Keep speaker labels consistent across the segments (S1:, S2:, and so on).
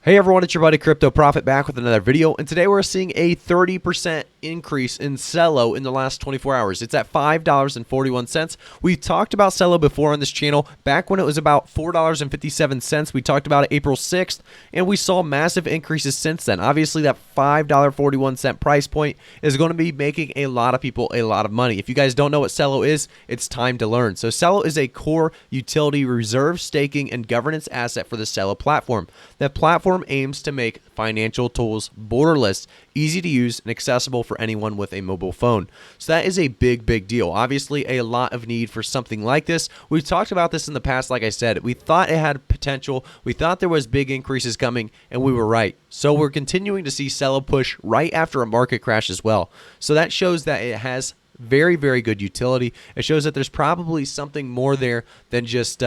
S1: Hey everyone, it's your buddy Crypto Profit back with another video, and today we're seeing a 30% increase in CELO in the last 24 hours. It's at $5.41. We talked about CELO before on this channel, back when it was about $4.57. We talked about it April 6th, and we saw massive increases since then. Obviously, that $5.41 price point is going to be making a lot of people a lot of money. If you guys don't know what CELO is, it's time to learn. So CELO is a core utility reserve, staking, and governance asset for the CELO platform. That platform aims to make financial tools borderless, easy to use, and accessible for anyone with a mobile phone. So that is a big deal. Obviously, a lot of need for something like this. We've talked about this in the past. Like I said, we thought it had potential. We thought there was big increases coming, and we were right. So we're continuing to see CELO push right after a market crash as well. So that shows that it has very good utility. It shows that there's probably something more there than just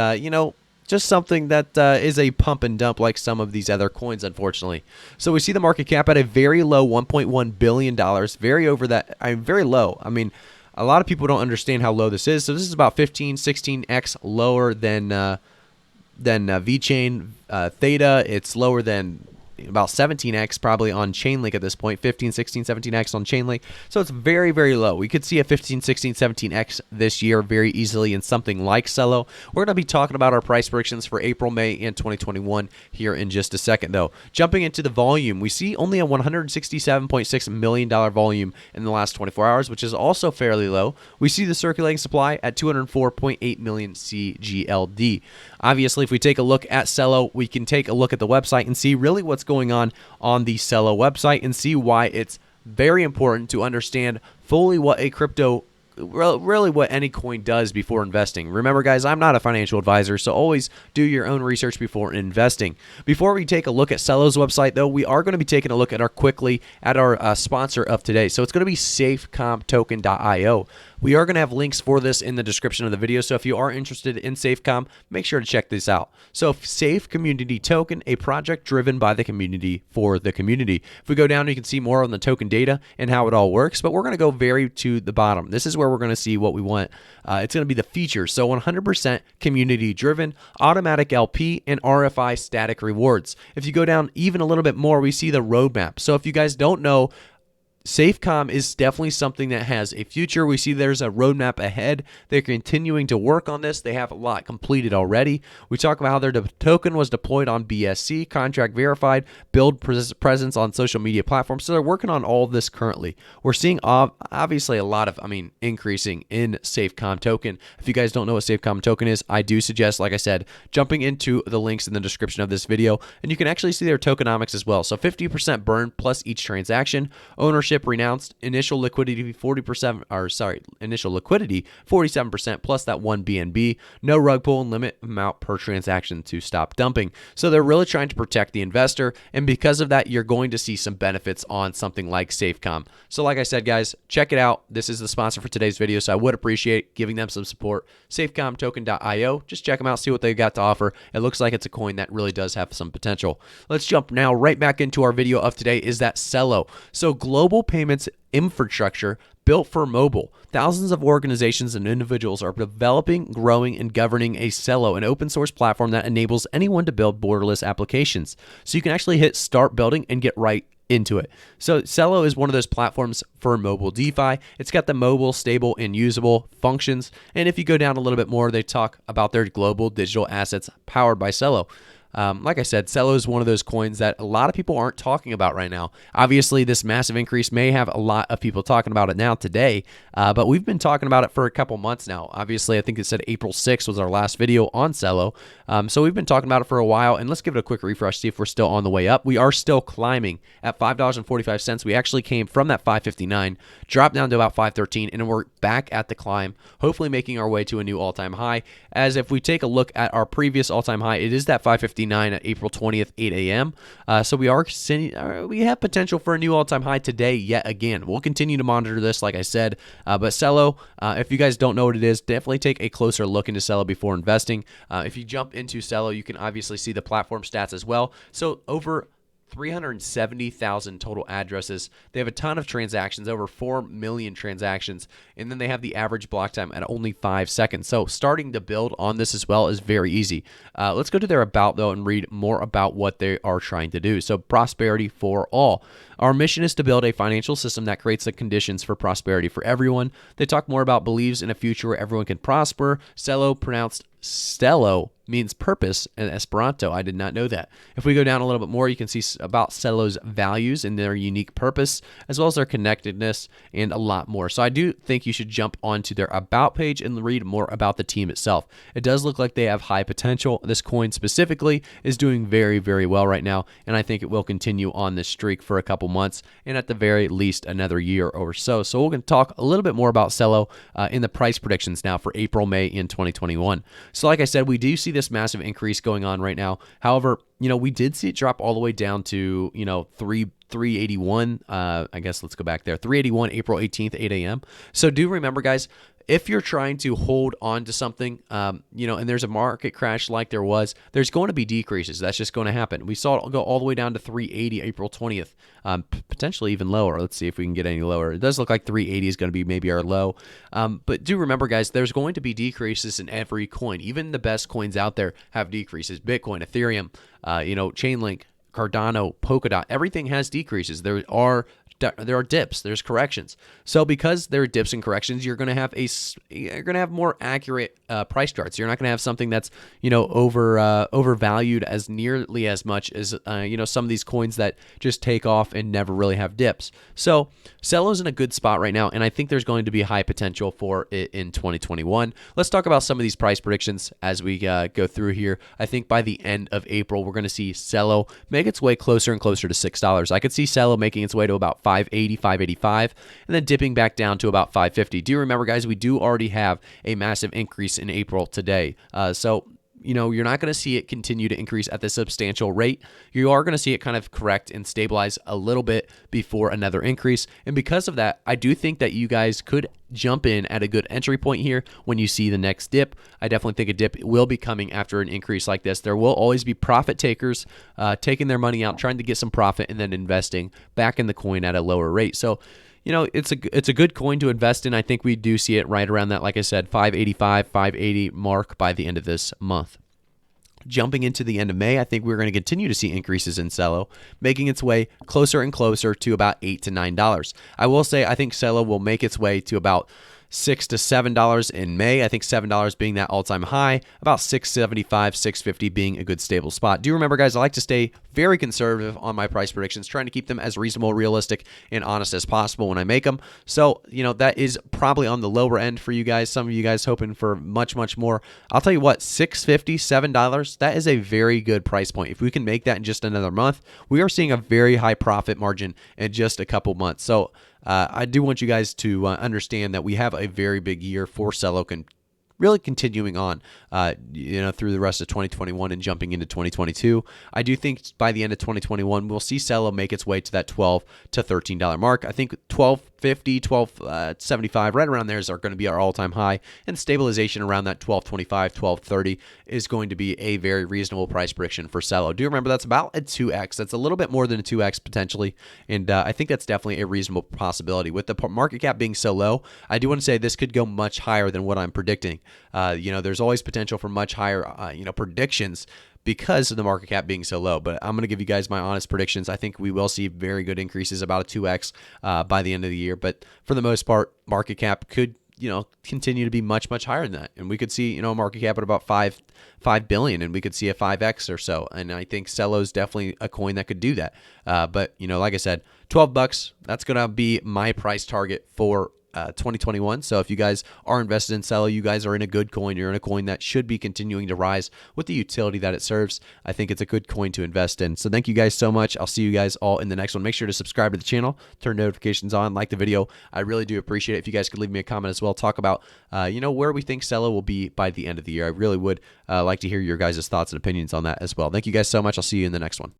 S1: just something that is a pump and dump like some of these other coins, unfortunately. So we see the market cap at a very low $1.1 billion, very low. I mean, a lot of people don't understand how low this is. So this is about 16x lower than VeChain Theta. It's lower than about 17x probably on Chainlink at this point, 15, 16, 17x on Chainlink. So it's very low. We could see a 15, 16, 17x this year very easily in something like CELO. We're going to be talking about our price predictions for April, May, and 2021 here in just a second, though. Jumping into the volume, we see only a $167.6 million volume in the last 24 hours, which is also fairly low. We see the circulating supply at 204.8 million CGLD. Obviously, if we take a look at CELO, we can take a look at the website and see really what's going on the CELO website and see why it's very important to understand fully what a crypto, really what any coin does before investing. Remember, guys, I'm not a financial advisor, so always do your own research before investing. Before we take a look at CELO's website, though, we are going to be taking a look at our sponsor of today. So it's going to be safecomtoken.io. We are going to have links for this in the description of the video, so if you are interested in SafeCom, make sure to check this out. So Safe Community Token, a project driven by the community for the community. If we go down, you can see more on the token data and how it all works, but we're going to go very to the bottom. This is where we're going to see what we want. It's going to be the features. So 100% community driven, automatic LP, and RFI static rewards. If you go down even a little bit more, we see the roadmap. So if you guys don't know, SafeCom is definitely something that has a future. We see there's a roadmap ahead. They're continuing to work on this. They have a lot completed already. We talk about how their token was deployed on BSC, contract verified, build presence on social media platforms. So they're working on all of this currently. We're seeing obviously a lot of, increasing in SafeCom token. If you guys don't know what SafeCom token is, I do suggest, like I said, jumping into the links in the description of this video, and you can actually see their tokenomics as well. So 50% burn plus each transaction, ownership renounced, initial liquidity 47% plus that 1 BNB, no rug pull, and limit amount per transaction to stop dumping. So they're really trying to protect the investor, and because of that, you're going to see some benefits on something like SafeCom. So like I said, guys, check it out. This is the sponsor for today's video, so I would appreciate giving them some support. SafeComToken.io. Just check them out, see what they got to offer. It looks like it's a coin that really does have some potential. Let's jump now right back into our video of today, is that CELO. So global payments infrastructure built for mobile. Thousands of organizations and individuals are developing, growing, and governing a CELO, an open source platform that enables anyone to build borderless applications. So you can actually hit start building and get right into it. So CELO is one of those platforms for mobile DeFi. It's got the mobile, stable, and usable functions. And if you go down a little bit more, they talk about their global digital assets powered by CELO. Like I said, CELO is one of those coins that a lot of people aren't talking about right now. Obviously, this massive increase may have a lot of people talking about it now today, but we've been talking about it for a couple months now. Obviously, I think it said April 6th was our last video on CELO, so we've been talking about it for a while, and let's give it a quick refresh, see if we're still on the way up. We are still climbing at $5.45. We actually came from that $5.59, dropped down to about $5.13, and we're back at the climb, hopefully making our way to a new all-time high. As if we take a look at our previous all-time high, it is that $5.59 at April 20th, 8 a.m. So we have potential for a new all-time high today yet again. We'll continue to monitor this, like I said. But CELO, if you guys don't know what it is, definitely take a closer look into CELO before investing. If you jump into CELO, you can obviously see the platform stats as well. So over 370,000 total addresses. They have a ton of transactions, over 4 million transactions, and then they have the average block time at only 5 seconds. So starting to build on this as well is very easy. Let's go to their about, though, and read more about what they are trying to do. So prosperity for all. Our mission is to build a financial system that creates the conditions for prosperity for everyone. They talk more about believes in a future where everyone can prosper. CELO, pronounced Stelo, means purpose in Esperanto. I did not know that. If we go down a little bit more, you can see about CELO's values and their unique purpose, as well as their connectedness and a lot more. So I do think you should jump onto their about page and read more about the team itself. It does look like they have high potential. This coin specifically is doing very, very well right now, and I think it will continue on this streak for a couple months and at the very least another year or so. So we're going to talk a little bit more about CELO in the price predictions now for April, May in 2021. So like I said, we do see this massive increase going on right now. However, we did see it drop all the way down to, 381. I guess let's go back there. 381, April 18th, 8 a.m. So do remember, guys, if you're trying to hold on to something, and there's a market crash like there was, there's going to be decreases. That's just going to happen. We saw it go all the way down to 380 April 20th, potentially even lower. Let's see if we can get any lower. It does look like 380 is going to be maybe our low. But do remember, guys, there's going to be decreases in every coin. Even the best coins out there have decreases. Bitcoin, Ethereum, Chainlink, Cardano, Polkadot, everything has decreases. There are dips, there's corrections. So because there are dips and corrections, you're going to have more accurate price charts. You're not going to have something that's overvalued as nearly as much as some of these coins that just take off and never really have dips. So CELO's in a good spot right now, and I think there's going to be high potential for it in 2021. Let's talk about some of these price predictions as we go through here. I think by the end of April, we're going to see CELO make its way closer and closer to $6. I could see CELO making its way to about 580, 585, and then dipping back down to about 550. Do you remember, guys, we do already have a massive increase in April today. So you're not going to see it continue to increase at this substantial rate. You are going to see it kind of correct and stabilize a little bit before another increase. And because of that, I do think that you guys could jump in at a good entry point here when you see the next dip. I definitely think a dip will be coming after an increase like this. There will always be profit takers taking their money out, trying to get some profit, and then investing back in the coin at a lower rate. So it's a good coin to invest in. I think we do see it right around that, like I said, 585, 580 mark by the end of this month. Jumping into the end of May, I think we're going to continue to see increases in CELO, making its way closer and closer to about $8 to $9. I will say I think CELO will make its way to about $6 to $7 in May. I think $7 being that all-time high, about $6.75, $6.50 being a good stable spot. Do remember, guys, I like to stay very conservative on my price predictions, trying to keep them as reasonable, realistic, and honest as possible when I make them. So, that is probably on the lower end for you guys. Some of you guys hoping for much, much more. I'll tell you what, $6.50, $7, that is a very good price point. If we can make that in just another month, we are seeing a very high profit margin in just a couple months. So, I do want you guys to understand that we have a very big year for CELO really continuing on, through the rest of 2021 and jumping into 2022. I do think by the end of 2021, we'll see CELO make its way to that $12 to $13 mark. I think $12.50, $12.75, right around there are going to be our all-time high, and stabilization around that $12.25, $12.30 is going to be a very reasonable price prediction for CELO. Do remember that's about a 2x. That's a little bit more than a 2x potentially, and I think that's definitely a reasonable possibility. With the market cap being so low, I do want to say this could go much higher than what I'm predicting. There's always potential for much higher, predictions because of the market cap being so low. But I'm going to give you guys my honest predictions. I think we will see very good increases, about a 2x by the end of the year. But for the most part, market cap could, continue to be much, much higher than that. And we could see, a market cap at about 5 billion, and we could see a 5x or so. And I think CELO is definitely a coin that could do that. But, like I said, $12, that's going to be my price target for 2021. So if you guys are invested in CELO, you guys are in a good coin. You're in a coin that should be continuing to rise with the utility that it serves. I think it's a good coin to invest in. So thank you guys so much. I'll see you guys all in the next one. Make sure to subscribe to the channel, turn notifications on, like the video. I really do appreciate it. If you guys could leave me a comment as well, talk about where we think CELO will be by the end of the year. I really would like to hear your guys' thoughts and opinions on that as well. Thank you guys so much. I'll see you in the next one.